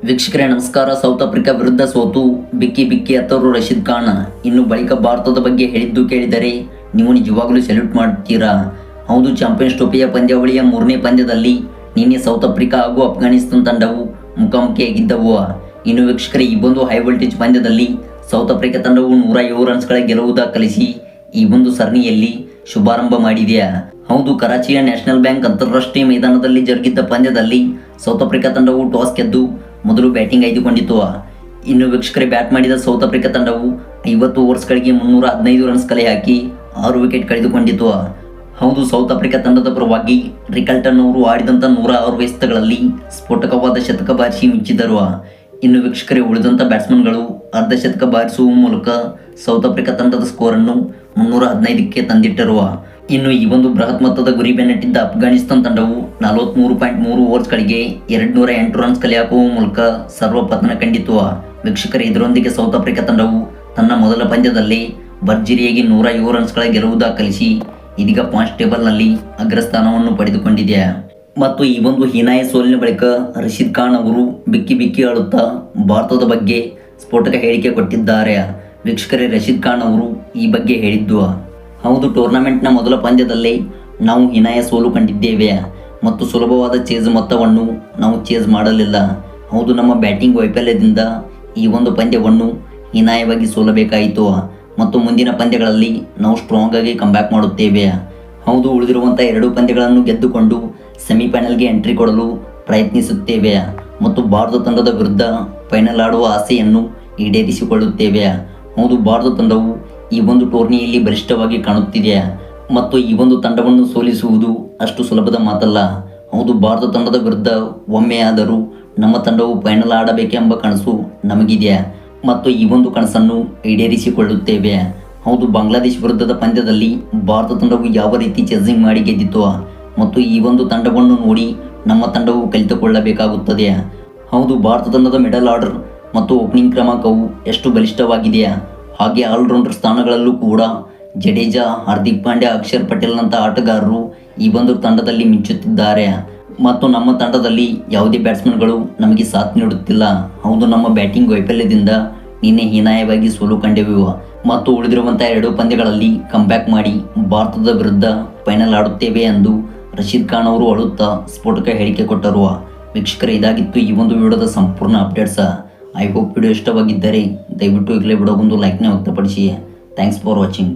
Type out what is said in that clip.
ವೀಕ್ಷಕರೇ ನಮಸ್ಕಾರ. South Africa ವಿರುದ್ಧ ಸೋತು ಬಿಕ್ಕಿ ಬಿಕ್ಕಿ ಅತ್ತವರು ರಶೀದ್ ಖಾನ್. ಇನ್ನು ಬಳಿಕ ಭಾರತದ ಬಗ್ಗೆ ಹೇಳಿದ್ದು ಕೇಳಿದರೆ ನೀವು ನಿಜವಾಗಲೂ ಸೆಲ್ಯೂಟ್ ಮಾಡ್ತೀರಾ. ಹೌದು, ಚಾಂಪಿಯನ್ಸ್ ಟ್ರೋಫಿಯ ಪಂದ್ಯಾವಳಿಯ 3ನೇ ಪಂದ್ಯದಲ್ಲಿ ನಿನ್ನೆ ಸೌತ್ ಆಫ್ರಿಕಾ ಹಾಗೂ ಅಫ್ಘಾನಿಸ್ತಾನ ತಂಡವು ಮುಖಾಮುಖಿಯಾಗಿದ್ದವು. ಇನ್ನು ವೀಕ್ಷಕರೇ, ಈ ಒಂದು ಹೈ ವೋಲ್ಟೇಜ್ ಪಂದ್ಯದಲ್ಲಿ ಸೌತ್ ಆಫ್ರಿಕಾ ತಂಡವು 107 ರನ್ಸ್ಗಳ ಗೆಲುವು ದಾಖಲಿಸಿ ಈ ಒಂದು ಸರಣಿಯಲ್ಲಿ ಶುಭಾರಂಭ ಮಾಡಿದೆ. ಹೌದು, ಕರಾಚಿಯ ನ್ಯಾಷನಲ್ ಬ್ಯಾಂಕ್ ಅಂತಾರಾಷ್ಟ್ರೀಯ ಮೈದಾನದಲ್ಲಿ ಜರುಗಿದ್ದ ಪಂದ್ಯದಲ್ಲಿ ಸೌತ್ ಆಫ್ರಿಕಾ ತಂಡವು ಟಾಸ್ ಗೆದ್ದು ಮೊದಲು ಬ್ಯಾಟಿಂಗ್ ಆಯ್ದುಕೊಂಡಿತು. ಇನ್ನು ವೀಕ್ಷಕರೇ, ಬ್ಯಾಟ್ ಮಾಡಿದ ಸೌತ್ ಆಫ್ರಿಕಾ ತಂಡವು 50 ಓವರ್ಸ್ಗಳಿಗೆ 315 ರನ್ಸ್ ಕಲೆ ಹಾಕಿ 6 ವಿಕೆಟ್ ಕಳೆದುಕೊಂಡಿತು. ಹೌದು, ಸೌತ್ ಆಫ್ರಿಕಾ ತಂಡದ ಪರವಾಗಿ ರಿಕಲ್ಟನ್ ಅವರು ಆಡಿದಂಥ 106 ಎಸೆತಗಳಲ್ಲಿ ಸ್ಫೋಟಕವಾದ ಶತಕ ಬಾರಿಸಿ ಮಿಂಚಿದರು. ಇನ್ನು ವೀಕ್ಷಕರೇ, ಉಳಿದಂಥ ಬ್ಯಾಟ್ಸ್ಮನ್ಗಳು ಅರ್ಧ ಶತಕ ಬಾರಿಸುವ ಮೂಲಕ ಸೌತ್ ಆಫ್ರಿಕಾ ತಂಡದ ಸ್ಕೋರನ್ನು 315ಕ್ಕೆ ತಂದಿಟ್ಟರು. ಇನ್ನು ಈ ಒಂದು ಬೃಹತ್ ಮೊತ್ತದ ಗುರಿ ಬೆನ್ನಟ್ಟಿದ್ದ ಅಫ್ಘಾನಿಸ್ತಾನ ತಂಡವು 43.3 ಓವರ್ಸ್ಗಳಿಗೆ 208 ರನ್ಸ್ ಕಲೆ ಹಾಕುವ ಮೂಲಕ ಸರ್ವಪತನ ಕಂಡಿತು. ವೀಕ್ಷಕರೇ, ಇದರೊಂದಿಗೆ ಸೌತ್ ಆಫ್ರಿಕಾ ತಂಡವು ತನ್ನ ಮೊದಲ ಪಂದ್ಯದಲ್ಲೇ ಭರ್ಜರಿಯಾಗಿ 107 ರನ್ಸ್ಗಳ ಗೆಲುವು ದಾಖಲಿಸಿ ಇದೀಗ ಪಾಯಿಂಟ್ಸ್ ಟೇಬಲ್ನಲ್ಲಿ ಅಗ್ರಸ್ಥಾನವನ್ನು ಪಡೆದುಕೊಂಡಿದೆ. ಮತ್ತು ಈ ಒಂದು ಹೀನಾಯ ಸೋಲಿನ ಬಳಿಕ ರಶೀದ್ ಖಾನ್ ಅವರು ಬಿಕ್ಕಿ ಬಿಕ್ಕಿ ಅಳುತ್ತಾ ಭಾರತದ ಬಗ್ಗೆ ಸ್ಫೋಟಕ ಹೇಳಿಕೆ ಕೊಟ್ಟಿದ್ದಾರೆ. ವೀಕ್ಷಕರೇ, ರಶೀದ್ ಖಾನ್ ಅವರು ಈ ಬಗ್ಗೆ ಹೇಳಿದ್ದು, ಹೌದು, ಟೂರ್ನಮೆಂಟ್ನ ಮೊದಲ ಪಂದ್ಯದಲ್ಲೇ ನಾವು ಹೀನಾಯ ಸೋಲು ಕಂಡಿದ್ದೇವೆ ಮತ್ತು ಸುಲಭವಾದ ಚೇಸ್ ಮೊತ್ತವನ್ನು ನಾವು ಚೇಸ್ ಮಾಡಲಿಲ್ಲ. ಹೌದು, ನಮ್ಮ ಬ್ಯಾಟಿಂಗ್ ವೈಫಲ್ಯದಿಂದ ಈ ಒಂದು ಪಂದ್ಯವನ್ನು ಹೀನಾಯವಾಗಿ ಸೋಲಬೇಕಾಯಿತು ಮತ್ತು ಮುಂದಿನ ಪಂದ್ಯಗಳಲ್ಲಿ ನಾವು ಸ್ಟ್ರಾಂಗ್ ಆಗಿ ಕಂಬ್ಯಾಕ್ ಮಾಡುತ್ತೇವೆ. ಹೌದು, ಉಳಿದಿರುವಂಥ 2 ಪಂದ್ಯಗಳನ್ನು ಗೆದ್ದುಕೊಂಡು ಸೆಮಿಫೈನಲ್ಗೆ ಎಂಟ್ರಿ ಕೊಡಲು ಪ್ರಯತ್ನಿಸುತ್ತೇವೆ ಮತ್ತು ಭಾರತ ತಂಡದ ವಿರುದ್ಧ ಫೈನಲ್ ಆಡುವ ಆಸೆಯನ್ನು ಈಡೇರಿಸಿಕೊಳ್ಳುತ್ತೇವೆ. ಹೌದು, ಭಾರತ ತಂಡವು ಈ ಒಂದು ಟೂರ್ನಿಯಲ್ಲಿ ಬಲಿಷ್ಠವಾಗಿ ಕಾಣುತ್ತಿದೆ ಮತ್ತು ಈ ಒಂದು ತಂಡವನ್ನು ಸೋಲಿಸುವುದು ಅಷ್ಟು ಸುಲಭದ ಮಾತಲ್ಲ. ಹೌದು, ಭಾರತ ತಂಡದ ವಿರುದ್ಧ ಒಮ್ಮೆಯಾದರೂ ನಮ್ಮ ತಂಡವು ಫೈನಲ್ ಆಡಬೇಕೆಂಬ ಕನಸು ನಮಗಿದೆ ಮತ್ತು ಈ ಒಂದು ಕನಸನ್ನು ಈಡೇರಿಸಿಕೊಳ್ಳುತ್ತೇವೆ. ಹೌದು, ಬಾಂಗ್ಲಾದೇಶ ವಿರುದ್ಧದ ಪಂದ್ಯದಲ್ಲಿ ಭಾರತ ತಂಡವು ಯಾವ ರೀತಿ ಚೇಸಿಂಗ್ ಮಾಡಿ ಗೆದ್ದಿತು ಮತ್ತು ಈ ಒಂದು ತಂಡವನ್ನು ನೋಡಿ ನಮ್ಮ ತಂಡವು ಕಲಿತುಕೊಳ್ಳಬೇಕಾಗುತ್ತದೆ. ಹೌದು, ಭಾರತ ತಂಡದ ಮಿಡಲ್ ಆರ್ಡರ್ ಮತ್ತು ಓಪನಿಂಗ್ ಕ್ರಮಾಂಕವು ಎಷ್ಟು ಬಲಿಷ್ಠವಾಗಿದೆ, ಹಾಗೆ ಆಲ್ರೌಂಡರ್ ಸ್ಥಾನಗಳಲ್ಲೂ ಕೂಡ ಜಡೇಜಾ, ಹಾರ್ದಿಕ್ ಪಾಂಡ್ಯ, ಅಕ್ಷರ್ ಪಟೇಲ್ನಂಥ ಆಟಗಾರರು ಈ ಒಂದು ತಂಡದಲ್ಲಿ ಮಿಂಚುತ್ತಿದ್ದಾರೆ ಮತ್ತು ನಮ್ಮ ತಂಡದಲ್ಲಿ ಯಾವುದೇ ಬ್ಯಾಟ್ಸ್ಮನ್ಗಳು ನಮಗೆ ಸಾಥ್ ನೀಡುತ್ತಿಲ್ಲ. ಹೌದು, ನಮ್ಮ ಬ್ಯಾಟಿಂಗ್ ವೈಫಲ್ಯದಿಂದ ನಿನ್ನೆ ಹೀನಾಯವಾಗಿ ಸೋಲು ಕಂಡೆವು ಮತ್ತು ಉಳಿದಿರುವಂಥ 2 ಪಂದ್ಯಗಳಲ್ಲಿ ಕಂಬ್ಯಾಕ್ ಮಾಡಿ ಭಾರತದ ವಿರುದ್ಧ ಫೈನಲ್ ಆಡುತ್ತೇವೆ ಎಂದು ರಶೀದ್ ಖಾನ್ ಅವರು ಅಳುತ್ತಾ ಸ್ಫೋಟಕ ಹೇಳಿಕೆ ಕೊಟ್ಟರು. ವೀಕ್ಷಕರೇ, ಇದಾಗಿತ್ತು ಈ ಒಂದು ವಿಡಿಯೋದ ಸಂಪೂರ್ಣ ಅಪ್ಡೇಟ್ಸ್. ಐ ಹೋಪ್ ವಿಡಿಯೋ ಇಷ್ಟವಾಗಿದ್ದರೆ ದಯವಿಟ್ಟು ಈಗಲೇ ವಿಡಿಯೋಗೊಂದು ಲೈಕ್ನ ವ್ಯಕ್ತಪಡಿಸಿ. Thanks for watching.